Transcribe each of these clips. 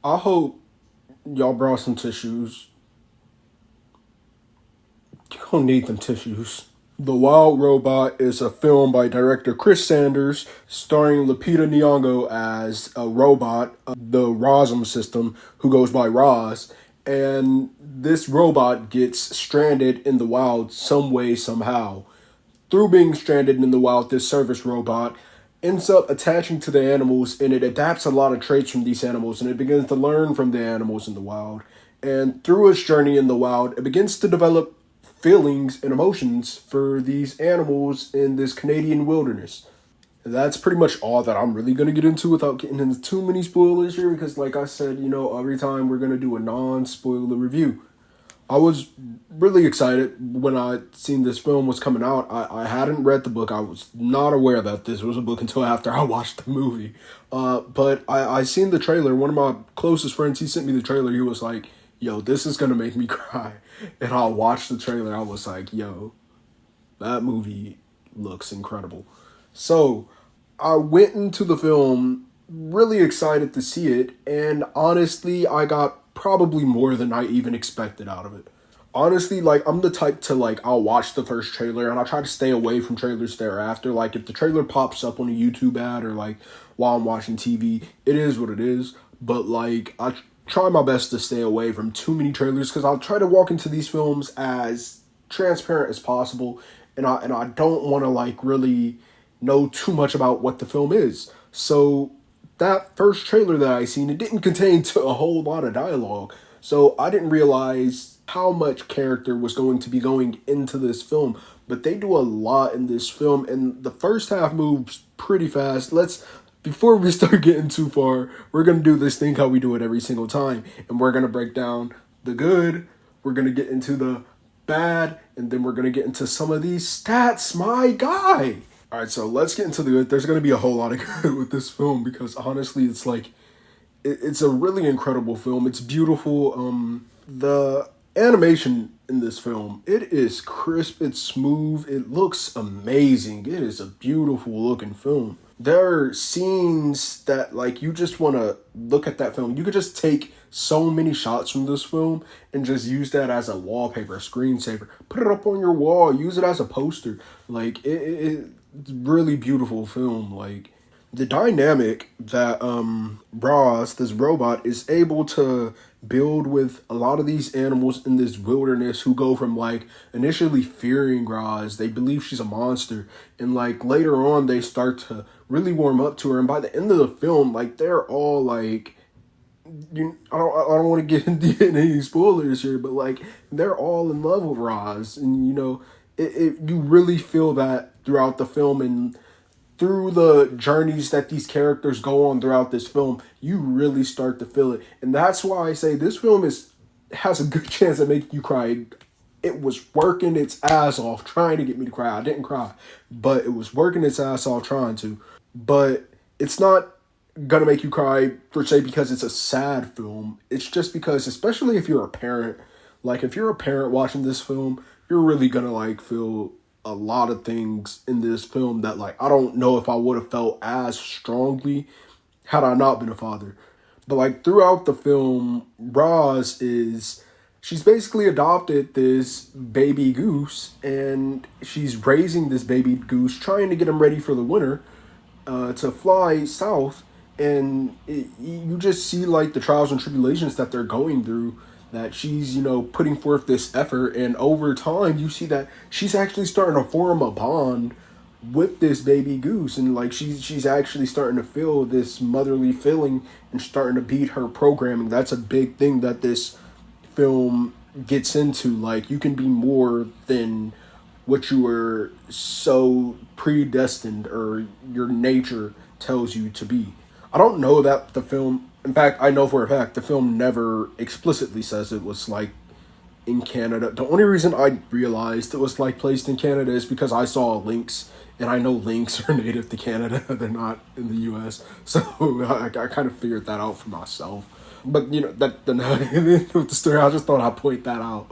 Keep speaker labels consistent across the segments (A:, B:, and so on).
A: I hope y'all brought some tissues. You're gonna need them tissues. The Wild Robot is a film by director Chris Sanders, starring Lupita Nyong'o as a robot, the Rosm system, who goes by Roz. And this robot gets stranded in the wild some way, somehow. Through being stranded in the wild, this service robot ends up attaching to the animals, and it adapts a lot of traits from these animals, and it begins to learn from the animals in the wild. And through its journey in the wild, it begins to develop feelings and emotions for these animals in this Canadian wilderness. That's pretty much all that I'm really going to get into without getting into too many spoilers here, because like I said, every time we're going to do a non-spoiler review. I was really excited when I seen this film was coming out. I hadn't read the book. I was not aware that this was a book until after I watched the movie. But I seen the trailer. One of my closest friends, he sent me the trailer. He was like, yo, this is going to make me cry. And I watched the trailer. I was like, yo, that movie looks incredible. So I went into the film really excited to see it. And honestly, I got probably more than I even expected out of it. Honestly, like, I'm the type to, like, I'll watch the first trailer and I try to stay away from trailers thereafter. Like, if the trailer pops up on a YouTube ad or, like, while I'm watching TV, it is what it is. But, like, I try my best to stay away from too many trailers because I'll try to walk into these films as transparent as possible. And I don't want to, like, really know too much about what the film is. So that first trailer that I seen, it didn't contain a whole lot of dialogue. So I didn't realize how much character was going to be going into this film. But they do a lot in this film, and the first half moves pretty fast. Before we start getting too far, we're going to do this thing how we do it every single time. And we're going to break down the good, we're going to get into the bad, and then we're going to get into some of these stats, my guy. All right, so let's get into the good. There's going to be a whole lot of good with this film because honestly, it's like, it's a really incredible film. It's beautiful. The animation in this film, it is crisp, it's smooth, it looks amazing. It is a beautiful looking film. There are scenes that, like, you just want to look at that film. You could just take so many shots from this film and just use that as a wallpaper, a screensaver. Put it up on your wall, use it as a poster. Like, it's really beautiful film. Like, the dynamic that Roz, this robot, is able to build with a lot of these animals in this wilderness who go from, like, initially fearing Roz, they believe she's a monster, and, like, later on they start to really warm up to her, and by the end of the film, like, they're all like, I don't want to get into any spoilers here, but, like, they're all in love with Roz, and you really feel that throughout the film. And through the journeys that these characters go on throughout this film, you really start to feel it. And that's why I say this film has a good chance of making you cry. It was working its ass off trying to get me to cry. I didn't cry, but it was working its ass off trying to. But it's not gonna make you cry per se because it's a sad film. It's just because, especially if you're a parent, like, if you're a parent watching this film, you're really gonna, like, feel a lot of things in this film that, like, I don't know if I would have felt as strongly had I not been a father. But, like, throughout the film, she's basically adopted this baby goose, and she's raising this baby goose, trying to get him ready for the winter, to fly south. And you just see, like, the trials and tribulations that they're going through, that she's, putting forth this effort. And over time, you see that she's actually starting to form a bond with this baby goose. And, like, she's actually starting to feel this motherly feeling and starting to beat her programming. That's a big thing that this film gets into. Like, you can be more than what you were so predestined or your nature tells you to be. I don't know that the film, in fact, I know for a fact the film never explicitly says it was, like, in Canada. The only reason I realized it was, like, placed in Canada is because I saw lynx, and I know lynx are native to Canada. They're not in the U.S. So I kind of figured that out for myself. But, that with the story, I just thought I'd point that out.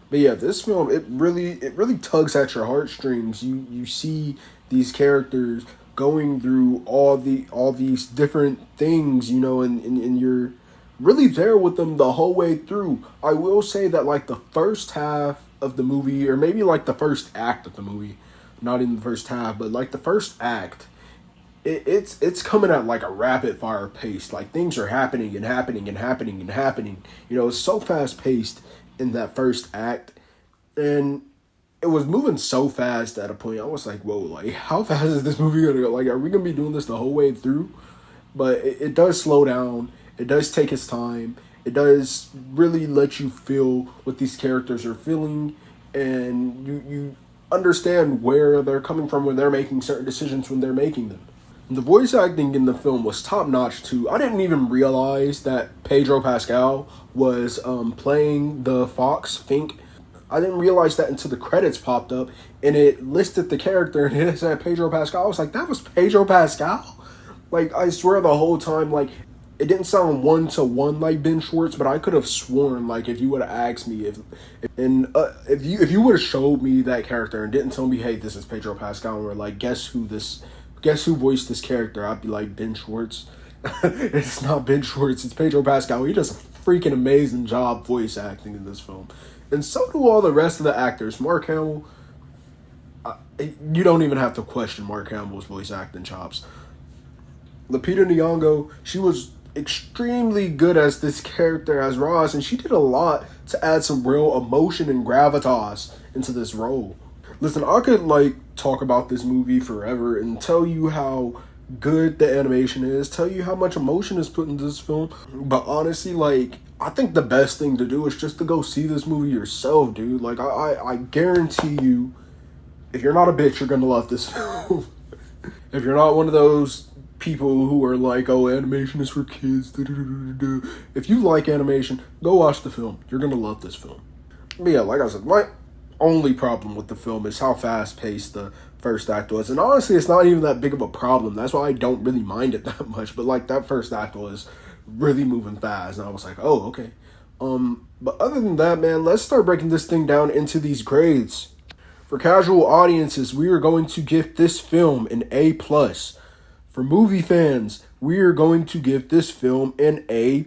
A: But yeah, this film, it really tugs at your heartstrings. You see these characters going through all these different things, and you're really there with them the whole way through. I will say that like the first half of the movie, or maybe like the first act of the movie, not even the first half, but like the first act, it's coming at like a rapid fire pace. Like things are happening and happening and happening and happening. You know, it's so fast paced in that first act, and it was moving so fast at a point. I was like, whoa, like how fast is this movie gonna go? Like, are we gonna be doing this the whole way through? But it does slow down. It does take its time. It does really let you feel what these characters are feeling, and you understand where they're coming from when they're making certain decisions when they're making them. The voice acting in the film was top notch too. I didn't even realize that Pedro Pascal was playing the fox Fink. I didn't realize that until the credits popped up and it listed the character and it said Pedro Pascal. I was like, that was Pedro Pascal? Like, I swear the whole time, like, it didn't sound one to one like Ben Schwartz, but I could have sworn, like, if you would have asked me if you would have showed me that character and didn't tell me, hey, this is Pedro Pascal, and we're like, guess who voiced this character? I'd be like, Ben Schwartz. It's not Ben Schwartz, it's Pedro Pascal. He does a freaking amazing job voice acting in this film, and so do all the rest of the actors. Mark Hamill, you don't even have to question Mark Hamill's voice acting chops. Lupita Nyong'o, she was extremely good as this character as Roz, and she did a lot to add some real emotion and gravitas into this role. Listen, I could like talk about this movie forever and tell you how good the animation is, tell you how much emotion is put into this film, but honestly, like, I think the best thing to do is just to go see this movie yourself, dude. Like, I guarantee you, if you're not a bitch, you're gonna love this film. If you're not one of those people who are like, oh, animation is for kids, if you like animation, go watch the film. You're gonna love this film. But yeah, like I said, my only problem with the film is how fast paced the first act was, and honestly, it's not even that big of a problem. That's why I don't really mind it that much. But like, that first act was really moving fast, and I was like, oh, okay. But other than that, man, let's start breaking this thing down into these grades. For casual audiences, we are going to give this film an A+. For movie fans, we are going to give this film an A+.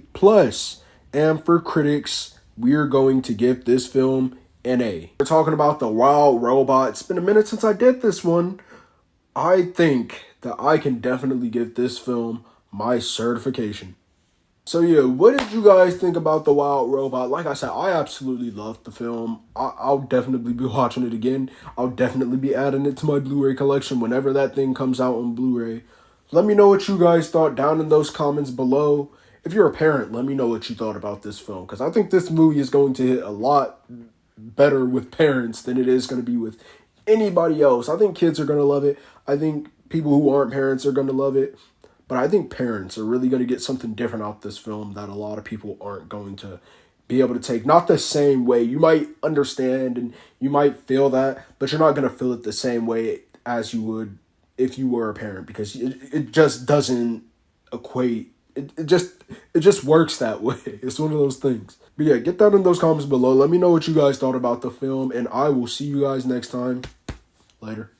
A: And for critics, we are going to give this film an A. We're talking about The Wild Robot. It's been a minute since I did this one. I think that I can definitely give this film my certification. So yeah, what did you guys think about The Wild Robot? Like I said, I absolutely loved the film. I'll definitely be watching it again. I'll definitely be adding it to my Blu-ray collection whenever that thing comes out on Blu-ray. Let me know what you guys thought down in those comments below. If you're a parent, let me know what you thought about this film, because I think this movie is going to hit a lot better with parents than it is going to be with anybody else. I think kids are going to love it. I think people who aren't parents are going to love it. But I think parents are really going to get something different out this film that a lot of people aren't going to be able to take. Not the same way. You might understand and you might feel that, but you're not going to feel it the same way as you would if you were a parent, because it just doesn't equate. It just works that way. It's one of those things. But yeah, get that in those comments below. Let me know what you guys thought about the film, and I will see you guys next time. Later.